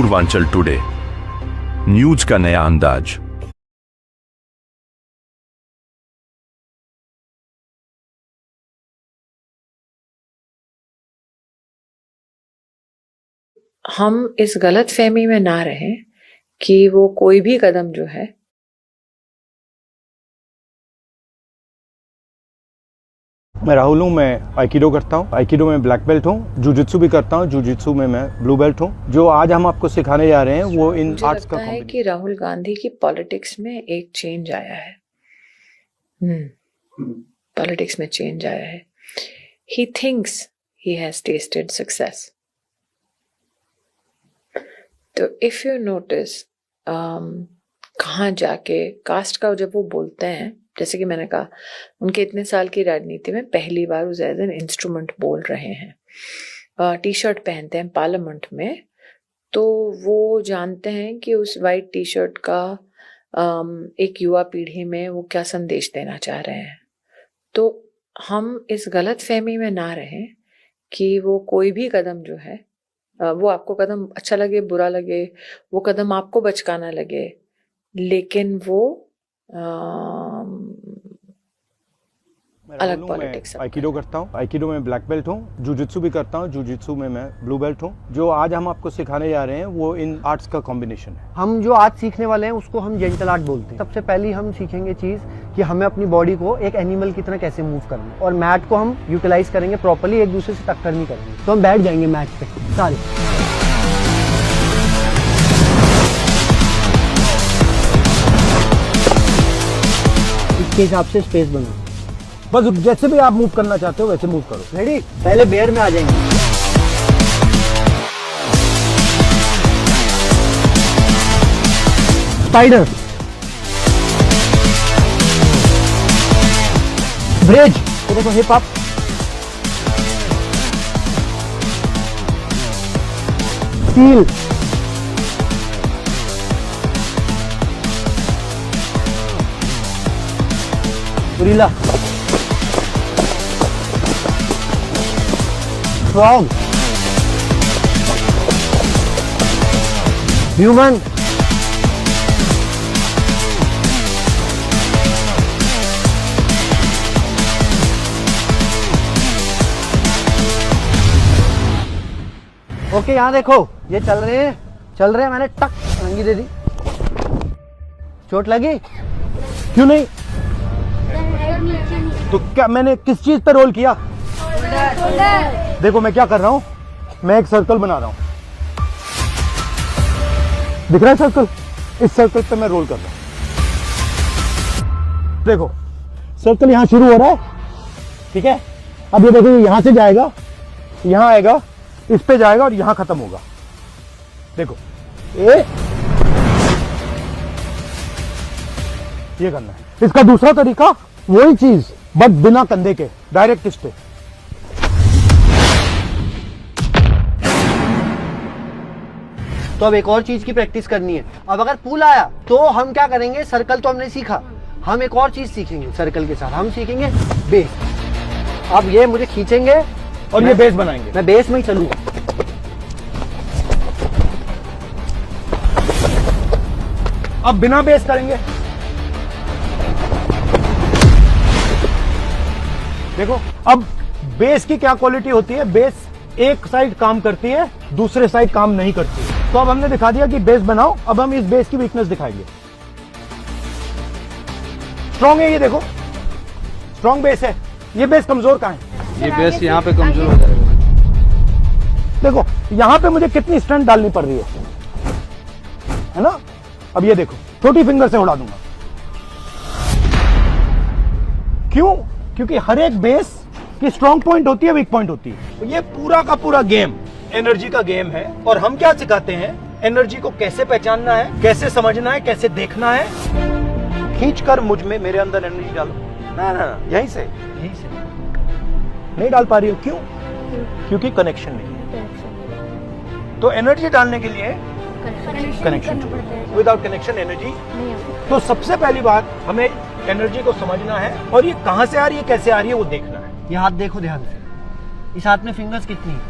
Purvanchal today, news का नया अंदाज। हम इस गलतफहमी में ना रहें कि वो कोई भी कदम जो है मैं राहुल हूँ। मैं आइकिडो करता हूँ। आइकिडो में ब्लैक बेल्ट हूँ। जूजित्सु भी करता हूँ। जूजित्सु में मैं ब्लू बेल्ट हूँ। जो आज हम आपको सिखाने जा रहे हैं वो इन आर्ट्स का है कि राहुल गांधी की पॉलिटिक्स में एक चेंज आया है। पॉलिटिक्स में चेंज आया है। He thinks he has tested success. तो इफ यू नोटिस कहाँ जाके कास्ट का जब वो बोलते हैं, जैसे कि मैंने कहा, उनके इतने साल की राजनीति में पहली बार वो एज एन इंस्ट्रूमेंट बोल रहे हैं। टी शर्ट पहनते हैं पार्लियामेंट में, तो वो जानते हैं कि उस वाइट टी शर्ट का एक युवा पीढ़ी में वो क्या संदेश देना चाह रहे हैं। तो हम इस गलत फहमी में ना रहें कि वो कोई भी कदम जो है, वो आपको कदम अच्छा लगे बुरा लगे, वो कदम आपको बचकाना लगे, लेकिन वो अलग पॉलिटिक्स। आइकिडो करता हूँ। आइकिडो में ब्लैक बेल्ट हूँ। जूजित्सु भी करता हूँ। जूजित्सु में मैं ब्लू बेल्ट हूँ। जो आज हम आपको सिखाने जा रहे हैं वो इन आर्ट्स का कॉम्बिनेशन है। हम जो आज सीखने वाले हैं उसको हम जेंटल आर्ट बोलते हैं। सबसे पहली हम सीखेंगे चीज कि हमें अपनी बॉडी को एक एनिमल की तरह कैसे मूव करना है, और मैट को हम यूटिलाइज करेंगे प्रॉपर्ली, एक दूसरे से टक्कर नहीं करेंगे। तो हम बैठ जाएंगे मैट पे सारे। इसके हिसाब से स्पेस बनो। बस जैसे भी आप मूव करना चाहते हो वैसे मूव करो। रेडी? पहले बेयर में आ जाएंगे। स्पाइडर, ब्रिज, तो देखो hip up, steel, gorilla, frog, human, okay यहाँ देखो, ये चल रहे हैं, मैंने टक रंगी दे दी। चोट लगी? क्यों नहीं? तो क्या मैंने किस चीज पर रोल किया? देखो मैं क्या कर रहा हूं, मैं एक सर्कल बना रहा हूं। दिख रहा है सर्कल? इस सर्कल पे मैं रोल कर रहा हूं। देखो सर्कल यहां शुरू हो रहा है, ठीक है? अब ये देखो यहां से जाएगा, यहां आएगा, इस पे जाएगा और यहां खत्म होगा। देखो ये करना है। इसका दूसरा तरीका वही चीज बट बिना कंधे के, डायरेक्ट इस पे। तो अब एक और चीज की प्रैक्टिस करनी है। अब अगर पुल आया तो हम क्या करेंगे? सर्कल तो हमने सीखा, हम एक और चीज सीखेंगे सर्कल के साथ। हम सीखेंगे बेस। अब ये मुझे खींचेंगे और ये बेस बनाएंगे। मैं बेस में ही चलूंगा। अब बिना बेस करेंगे। देखो अब बेस की क्या क्वालिटी होती है? बेस एक साइड काम करती है, दूसरे साइड काम नहीं करती है। तो अब हमने दिखा दिया कि बेस बनाओ। अब हम इस बेस की वीकनेस दिखाएंगे। स्ट्रॉन्ग है, ये देखो स्ट्रॉन्ग बेस है। ये बेस कमजोर कहाँ है? ये बेस यहाँ पे कमजोर हो जाएगा। देखो यहां पे मुझे कितनी स्ट्रेंथ डालनी पड़ रही है ना? अब ये देखो छोटी फिंगर से उड़ा दूंगा। क्यों? क्योंकि हर एक बेस की स्ट्रॉन्ग पॉइंट होती है, वीक पॉइंट होती है। तो ये पूरा का पूरा गेम एनर्जी का गेम है। और हम क्या सिखाते हैं? एनर्जी को कैसे पहचानना है, कैसे समझना है, कैसे देखना है। खींच कर मुझ में, मेरे अंदर एनर्जी डालो। ना यहीं से नहीं डाल पा रही हो। क्यों? क्योंकि कनेक्शन नहीं है। तो एनर्जी डालने के लिए कनेक्शन, विदाउट कनेक्शन एनर्जी। तो सबसे पहली बात हमें एनर्जी को समझना है, और ये कहां से आ रही है, कैसे आ रही है, वो देखना है। ये हाथ देखो ध्यान से। इस हाथ में फिंगर्स कितनी है?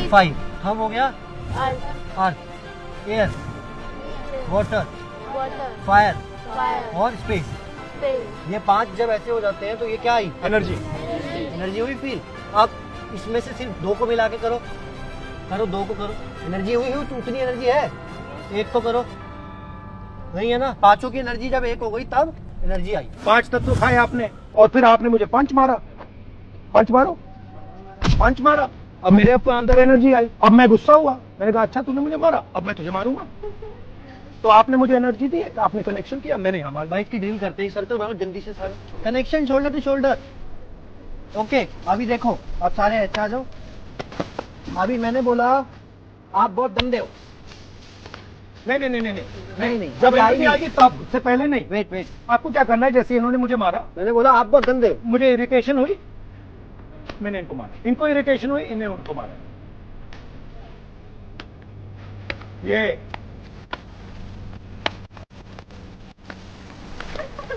5। हम हो गया 8। Air, water, water, fire fire, और स्पेस। space, ये 5 जब ऐसे हो जाते हैं तो ये क्या आई? एनर्जी। एनर्जी हुई फील। अब इसमें से सिर्फ 2 को मिला के करो, 2 को करो, एनर्जी हुई तो उतनी एनर्जी है। 1 को करो, नहीं है ना? 5 की एनर्जी जब 1 हो गई तब एनर्जी आई। 5 तत्व खाए आपने और फिर आपने मुझे पंच मारा, पंच मारो, पंच मारा। अब मेरे अंदर एनर्जी आई। अब मैं गुस्सा हुआ, मैंने कहा अच्छा तूने मुझे मारा, अब मैं तुझे मारूंगा। तो आपने मुझे एनर्जी दी, आपने कनेक्शन किया, मैंने हमारे बाइक की ड्रिल करते ही सर्कल बनाओ जल्दी से सारे। Connection shoulder to shoulder. Okay, अभी देखो, अब सारे ऐसे आ जाओ। अभी मैंने बोला आप बहुत गंदे हो। नहीं नहीं नहीं नहीं नहीं नहीं, जब अभी आई एनर्जी नहीं। आएगी तब, उससे पहले नहीं। वेट, आपको क्या करना है, जैसे इन्होंने मुझे मारा, मैंने बोला आप बहुत गंदे हो। मुझे इरिटेशन हुई, मैंने इनको मारा, इनको इरिटेशन हुई, इन्हें उनको मारा। ये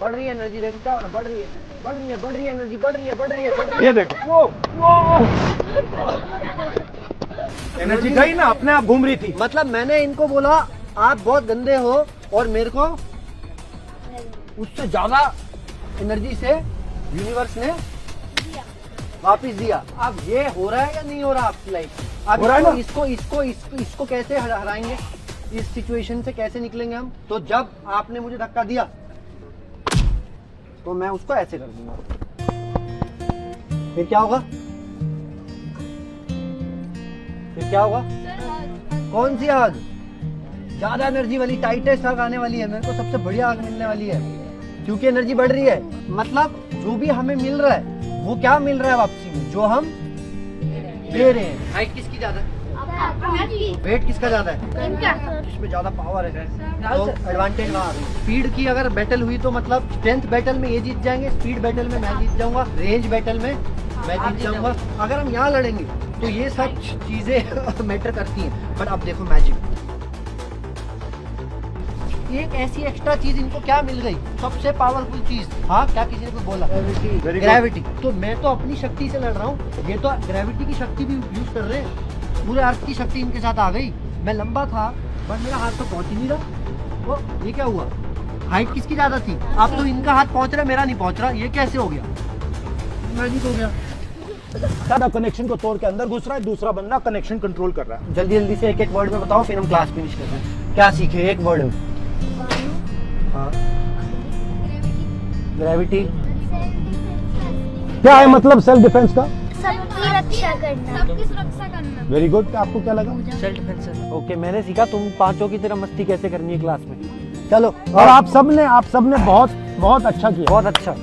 बढ़ रही है एनर्जी, देखो क्या हो रहा है? बढ़ रही है एनर्जी, बढ़ रही है। ये देखो, वो एनर्जी गई ना, अपने आप घूम रही थी। मतलब मैंने इनको बोला आप बहुत गंदे हो और मेरे को उससे ज्यादा एनर्जी से यूनिवर्स ने वापस दिया। अब ये हो रहा है या नहीं हो रहा आपकी लाइफ? अब हो रहा है ना? इसको कैसे हराएंगे? इस सिचुएशन से कैसे निकलेंगे हम? तो जब आपने मुझे धक्का दिया तो मैं उसको ऐसे कर दूंगा, फिर क्या होगा? कौन सी आग? ज्यादा एनर्जी वाली, टाइटेस्ट आग आने वाली है। मेरे को सबसे बढ़िया आग मिलने वाली है, क्योंकि एनर्जी बढ़ रही है। मतलब जो भी हमें मिल रहा है वो क्या मिल रहा है वापसी में? जो हम दे रहे हैं। हाइट किसकी ज्यादा है? वेट किसका ज्यादा है? जिसमें ज्यादा पावर है तो एडवांटेज वहाँ आ गई। स्पीड की अगर बैटल हुई तो मतलब स्ट्रेंथ बैटल में ये जीत जाएंगे, स्पीड बैटल में मैं जीत जाऊंगा, रेंज बैटल में मैं जीत जाऊंगा। अगर हम यहाँ लड़ेंगे तो ये सब चीजें मैटर करती हैं। बट अब देखो मैजिक, एक ऐसी एक्स्ट्रा चीज इनको क्या मिल गई? सबसे पावरफुल चीज। हाँ, क्या किसी ने कुछ बोला? ग्रेविटी। तो मैं तो अपनी शक्ति से लड़ रहा हूँ, ये तो ग्रेविटी की शक्ति भी यूज कर रहे हैं। पूरे अर्थ की शक्ति इनके साथ आ गई। मैं लंबा था बट मेरा हाथ तो पहुंच ही नहीं रहा। वो ये क्या हुआ? हाइट किसकी ज्यादा थी? अब तो इनका हाथ पहुंच रहा है, मेरा नहीं पहुंच रहा। ये कैसे हो गया? मैजिक हो गया। सारा कनेक्शन को तोड़ के अंदर घुस रहा है, दूसरा बंदा कनेक्शन कंट्रोल कर रहा है। जल्दी जल्दी से एक वर्ड में बताओ, फिर हम क्लास फिनिश करते हैं। क्या सीखे एक वर्ड में? हाँ, ग्रेविटी। क्या है मतलब सेल्फ डिफेंस का? सबकी रक्षा करना, सबकी सुरक्षा करना। Very good. आपको क्या लगा? Self defence. ओके, मैंने सीखा तुम पांचों की तरह मस्ती कैसे करनी है क्लास में। चलो, और आप सबने बहुत अच्छा किया। बहुत अच्छा।